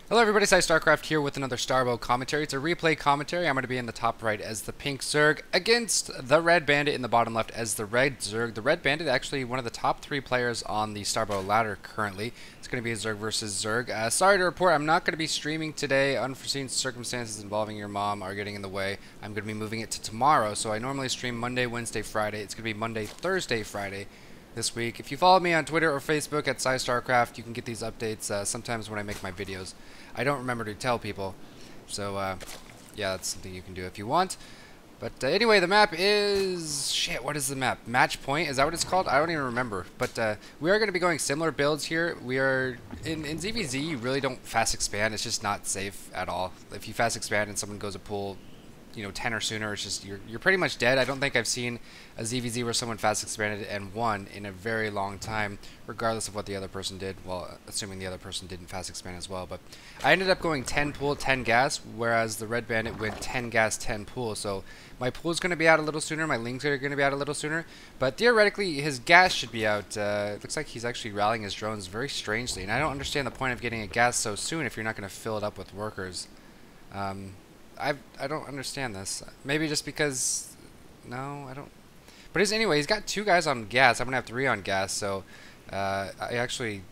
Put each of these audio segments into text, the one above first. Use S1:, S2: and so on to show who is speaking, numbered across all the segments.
S1: Hello everybody, PsyStarcraft here with another STARBOW commentary. It's a replay commentary. I'm going to be in the top right as the pink Zerg against the red bandit in the bottom left as the red Zerg. The red bandit actually one of the top 3 players on the STARBOW ladder currently. It's going to be a Zerg versus Zerg. Sorry to report, I'm not going to be streaming today. Unforeseen circumstances involving your mom are getting in the way. I'm going to be moving it to tomorrow, so I normally stream Monday, Wednesday, Friday. It's going to be Monday, Thursday, Friday this week. If you follow me on Twitter or Facebook at PsyStarcraft, you can get these updates sometimes when I make my videos. I don't remember to tell people, so yeah, that's something you can do if you want. But anyway, the map is... shit, what is the map? Match Point? Is that what it's called? I don't even remember. But we are going to be going similar builds here. We are... In ZvZ, you really don't fast expand. It's just not safe at all. If you fast expand and someone goes a pool, you know, 10 or sooner, it's just you're pretty much dead. I don't think I've seen a ZvZ where someone fast expanded and won in a very long time, regardless of what the other person did. Well, assuming the other person didn't fast expand as well. But I ended up going 10 pool, 10 gas, whereas the red bandit went 10 gas, 10 pool. So my pool is going to be out a little sooner. My lings are going to be out a little sooner. But theoretically, his gas should be out. It looks like he's actually rallying his drones very strangely, and I don't understand the point of getting a gas so soon if you're not going to fill it up with workers. I don't understand this. Maybe just because... no, I don't... But anyway, he's got 2 guys on gas. I'm going to have 3 on gas, so I actually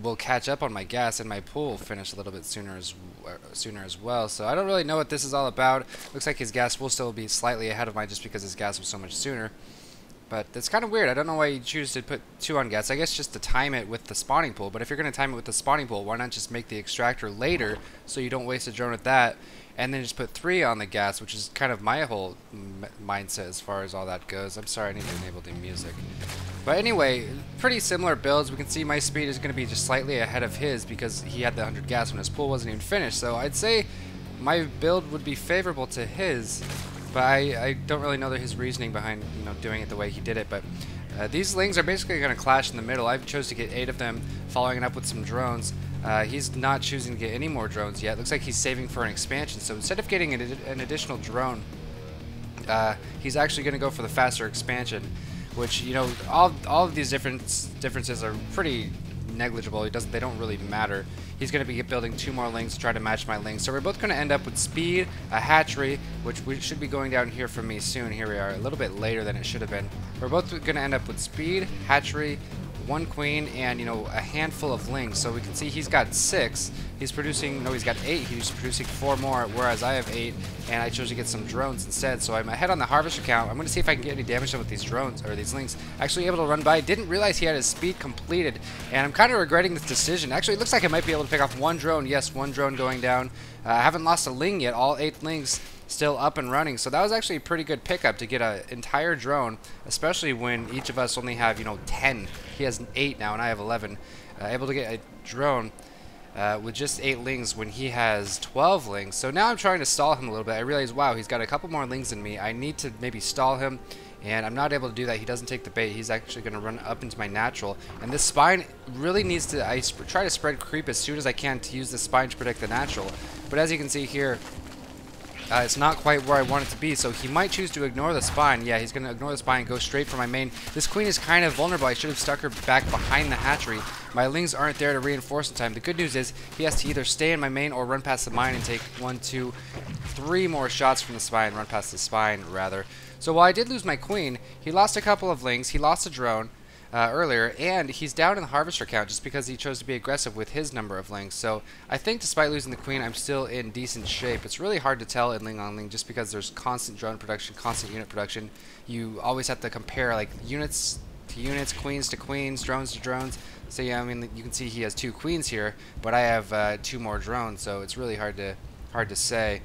S1: will catch up on my gas, and my pool will finish a little bit sooner as well. So I don't really know what this is all about. Looks like his gas will still be slightly ahead of mine just because his gas was so much sooner. But it's kind of weird. I don't know why you choose to put 2 on gas. I guess just to time it with the spawning pool. But if you're going to time it with the spawning pool, why not just make the extractor later so you don't waste a drone with that? And then just put 3 on the gas, which is kind of my whole mindset as far as all that goes. I'm sorry, I need to enable the music. But anyway, pretty similar builds. We can see my speed is going to be just slightly ahead of his because he had the 100 gas when his pool wasn't even finished. So I'd say my build would be favorable to his. But I don't really know his reasoning behind, you know, doing it the way he did it. But these lings are basically going to clash in the middle. I've chose to get 8 of them, following it up with some drones. He's not choosing to get any more drones yet. Looks like he's saving for an expansion. So instead of getting an additional drone, he's actually going to go for the faster expansion, which, you know, all of these differences are pretty negligible. They don't really matter. He's going to be building 2 more lings to try to match my lings. So we're both going to end up with speed, a hatchery, which we should be going down here for me soon. Here we are, a little bit later than it should have been. We're both going to end up with speed, hatchery, 1 queen, and, you know, a handful of lings. So we can see he's got 6. He's producing, no, he's got 8. He's producing 4 more, whereas I have 8, and I chose to get some drones instead. So I'm ahead on the harvester count. I'm going to see if I can get any damage done with these drones, or these lings. Actually able to run by. Didn't realize he had his speed completed, and I'm kind of regretting this decision. Actually, it looks like I might be able to pick off 1 drone. Yes, 1 drone going down. I haven't lost a ling yet. All 8 lings still up and running, so that was actually a pretty good pickup to get an entire drone, especially when each of us only have, you know, 10. He has 8 now and I have 11. Able to get a drone with just 8 lings when he has 12 lings. So now I'm trying to stall him a little bit. I realize, wow, he's got a couple more lings than me. I need to maybe stall him, and I'm not able to do that. He doesn't take the bait. He's actually going to run up into my natural, and this spine really needs to... I try to spread creep as soon as I can to use the spine to protect the natural, but as you can see here, it's not quite where I want it to be, so he might choose to ignore the spine. Yeah, he's going to ignore the spine and go straight for my main. This queen is kind of vulnerable. I should have stuck her back behind the hatchery. My lings aren't there to reinforce in time. The good news is he has to either stay in my main or run past the mine and take 1, 2, 3 more shots from the spine. Run past the spine, rather. So while I did lose my queen, he lost a couple of lings. He lost a drone earlier, and he's down in the harvester count just because he chose to be aggressive with his number of lings. So I think despite losing the queen, I'm still in decent shape. It's really hard to tell in ling on ling just because there's constant drone production, constant unit production. You always have to compare like units to units, queens to queens, drones to drones. So yeah, I mean, you can see he has 2 queens here, but I have 2 more drones, so it's really hard to say.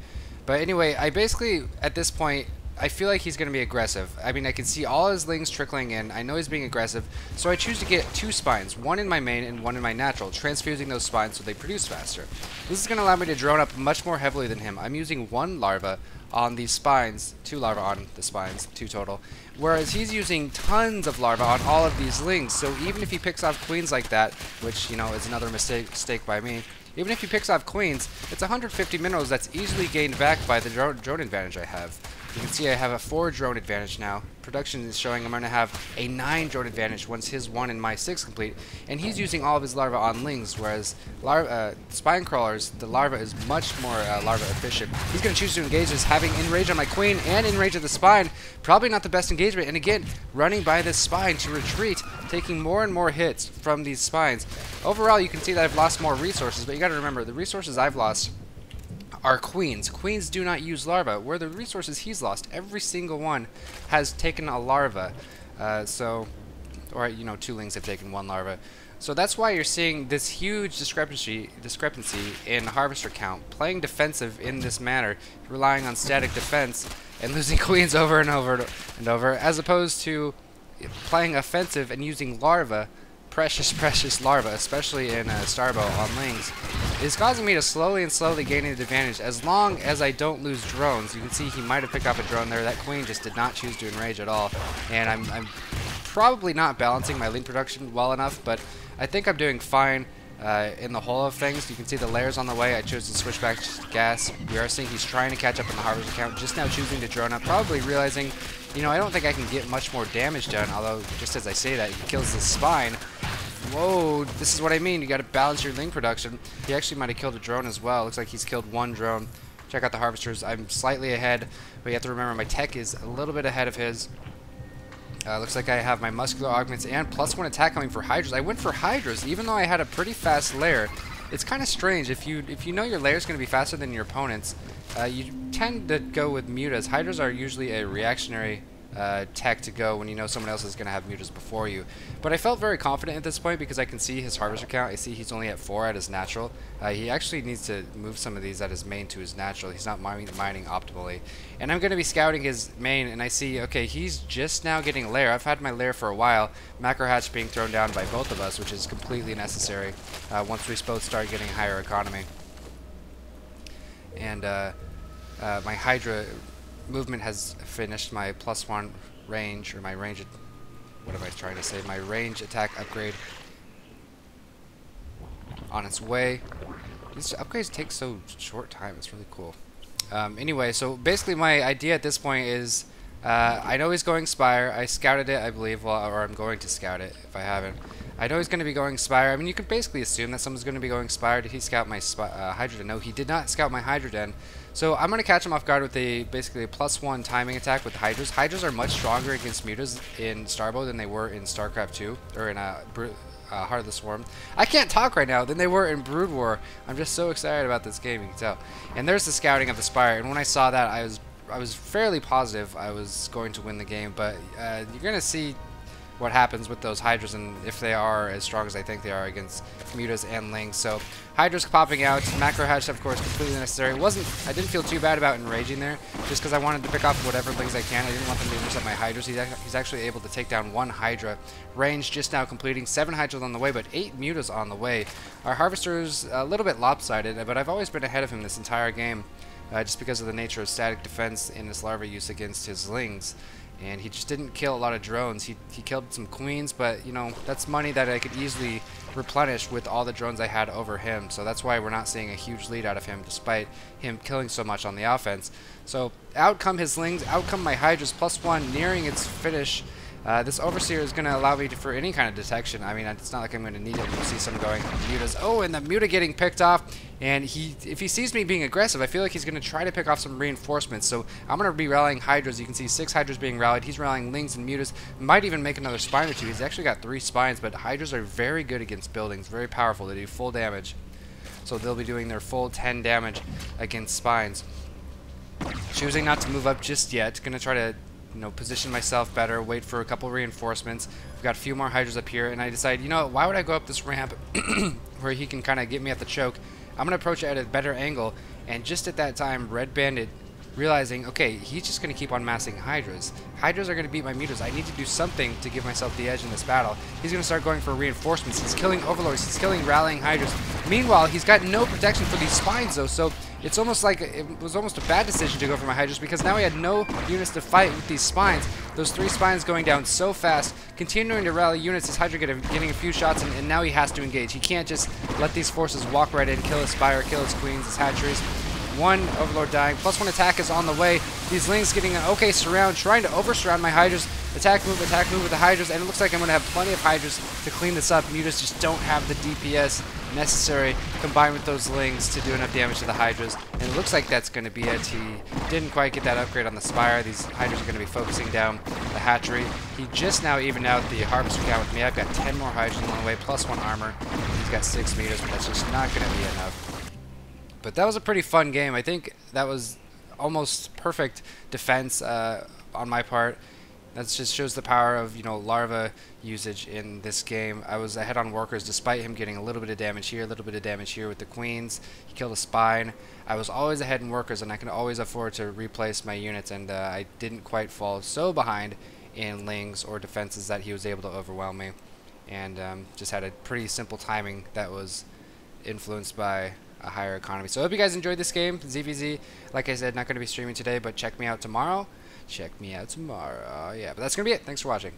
S1: But anyway, I basically at this point, I feel like he's going to be aggressive. I mean, I can see all his lings trickling in. I know he's being aggressive, so I choose to get 2 spines, 1 in my main and 1 in my natural, transfusing those spines so they produce faster. This is going to allow me to drone up much more heavily than him. I'm using 1 larva on these spines, 2 larvae on the spines, 2 total, whereas he's using tons of larvae on all of these lings. So even if he picks off queens like that, which, you know, is another mistake by me, even if he picks off queens, it's 150 minerals that's easily gained back by the drone advantage I have. You can see I have a 4 drone advantage now. Production is showing I'm going to have a 9 drone advantage once his 1 and my 6 complete. And he's using all of his larvae on lings, whereas spine crawlers, the larva is much more larva efficient. He's going to choose to engage this, having enrage on my queen and enrage of the spine. Probably not the best engagement. And again, running by this spine to retreat, taking more and more hits from these spines. Overall, you can see that I've lost more resources, but you got to remember, the resources I've lost are queens. Queens do not use larva, where the resources he's lost, every single one has taken a larva. Or you know, 2 lings have taken 1 larva. So that's why you're seeing this huge discrepancy in harvester count. Playing defensive in this manner, relying on static defense and losing queens over and over and over, as opposed to playing offensive and using larva, precious larva, especially in STARBOW on lings, is causing me to slowly gain an advantage as long as I don't lose drones. You can see he might have picked up a drone there. That queen just did not choose to enrage at all. And I'm probably not balancing my ling production well enough, but I think I'm doing fine in the whole of things. You can see the layers on the way. I chose to switch back to gas. We are seeing he's trying to catch up in the harvest account, just now choosing to drone up, probably realizing, you know, I don't think I can get much more damage done, although just as I say that, he kills the spine. Whoa, this is what I mean. You got to balance your ling production. He actually might have killed a drone as well. Looks like he's killed 1 drone. Check out the harvesters. I'm slightly ahead, but you have to remember my tech is a little bit ahead of his. Looks like I have my muscular augments and +1 attack coming for hydras. I went for hydras, even though I had a pretty fast lair. It's kind of strange. If you know your lair is going to be faster than your opponent's, you tend to go with mutas. Hydras are usually a reactionary tech to go when you know someone else is going to have mutas before you. But I felt very confident at this point because I can see his harvester count. I see he's only at 4 at his natural. He actually needs to move some of these at his main to his natural. He's not mining optimally. And I'm going to be scouting his main, and I see, okay, he's just now getting lair. I've had my lair for a while. Macro hatch being thrown down by both of us, which is completely necessary once we both start getting higher economy. And my Hydra movement has finished. My +1 range, or my range, what am I trying to say? My range attack upgrade on its way. These upgrades take so short time. It's really cool. Anyway, so basically my idea at this point is, I know he's going Spire. I scouted it, I believe, well, or I'm going to scout it if I haven't. I know he's going to be going Spire. I mean, you can basically assume that someone's going to be going Spire. Did he scout my Hydra? No, he did not scout my Hydra Den. So I'm going to catch him off guard with basically a +1 timing attack with Hydras. Hydras are much stronger against mutas in STARBOW than they were in StarCraft 2, or in Heart of the Swarm. I can't talk right now than they were in Brood War. I'm just so excited about this game, you can tell. And there's the scouting of the Spire, and when I saw that, I was fairly positive I was going to win the game, but you're going to see what happens with those Hydras and if they are as strong as I think they are against mutas and lings. So Hydras popping out, macro hatch of course completely necessary. I didn't feel too bad about enraging there, just because I wanted to pick off whatever lings I can. I didn't want them to intercept my Hydras. He's actually able to take down 1 Hydra. Range just now completing, 7 Hydras on the way, but 8 mutas on the way. Our harvester's a little bit lopsided, but I've always been ahead of him this entire game, just because of the nature of static defense in his larva use against his lings. And he just didn't kill a lot of drones. He killed some queens, but you know, that's money that I could easily replenish with all the drones I had over him. So that's why we're not seeing a huge lead out of him, despite him killing so much on the offense. So out come his lings, out come my Hydras, +1 nearing its finish. This Overseer is going to allow me for any kind of detection. I mean, it's not like I'm going to need it. You'll see some going mutas. Oh, and the muta getting picked off. And if he sees me being aggressive, I feel like he's going to try to pick off some reinforcements. So I'm going to be rallying Hydras. You can see 6 Hydras being rallied. He's rallying lings and mutas. Might even make another spine or 2. He's actually got 3 spines, but Hydras are very good against buildings. Very powerful. They do full damage. So they'll be doing their full 10 damage against spines. Choosing not to move up just yet. Going to try to, you know, position myself better, wait for a couple reinforcements. We've got a few more Hydras up here, and I decide, you know, why would I go up this ramp where he can kind of get me at the choke? I'm going to approach it at a better angle, and just at that time, Red Bandit, realizing, okay, he's just going to keep on massing Hydras. Hydras are going to beat my mutas. I need to do something to give myself the edge in this battle. He's going to start going for reinforcements. He's killing Overlords. He's killing rallying Hydras. Meanwhile, he's got no protection for these spines, though, so it's almost like it was almost a bad decision to go for my Hydras, because now he had no units to fight with these spines. Those 3 spines going down so fast, continuing to rally units, his Hydra getting a few shots, and now he has to engage. He can't just let these forces walk right in, kill his Spire, kill his queens, his hatcheries. One Overlord dying. +1 attack is on the way. These Lings getting an okay surround, trying to over-surround my Hydras. Attack move with the Hydras, and it looks like I'm going to have plenty of Hydras to clean this up. Mutas just don't have the DPS necessary combined with those Lings to do enough damage to the Hydras. And it looks like that's going to be it. He didn't quite get that upgrade on the Spire. These Hydras are going to be focusing down the hatchery. He just now evened out the Harvester count with me. I've got 10 more Hydras along the way, +1 armor. He's got 6 meters, but that's just not going to be enough. But that was a pretty fun game. I think that was almost perfect defense on my part. That just shows the power of, you know, larva usage in this game. I was ahead on workers despite him getting a little bit of damage here, a little bit of damage here with the queens. He killed a spine. I was always ahead in workers, and I can always afford to replace my units, and I didn't quite fall so behind in lings or defenses that he was able to overwhelm me. And just had a pretty simple timing that was influenced by a higher economy. So I hope you guys enjoyed this game. ZvZ, like I said, not going to be streaming today, but check me out tomorrow. Yeah, but that's going to be it. Thanks for watching.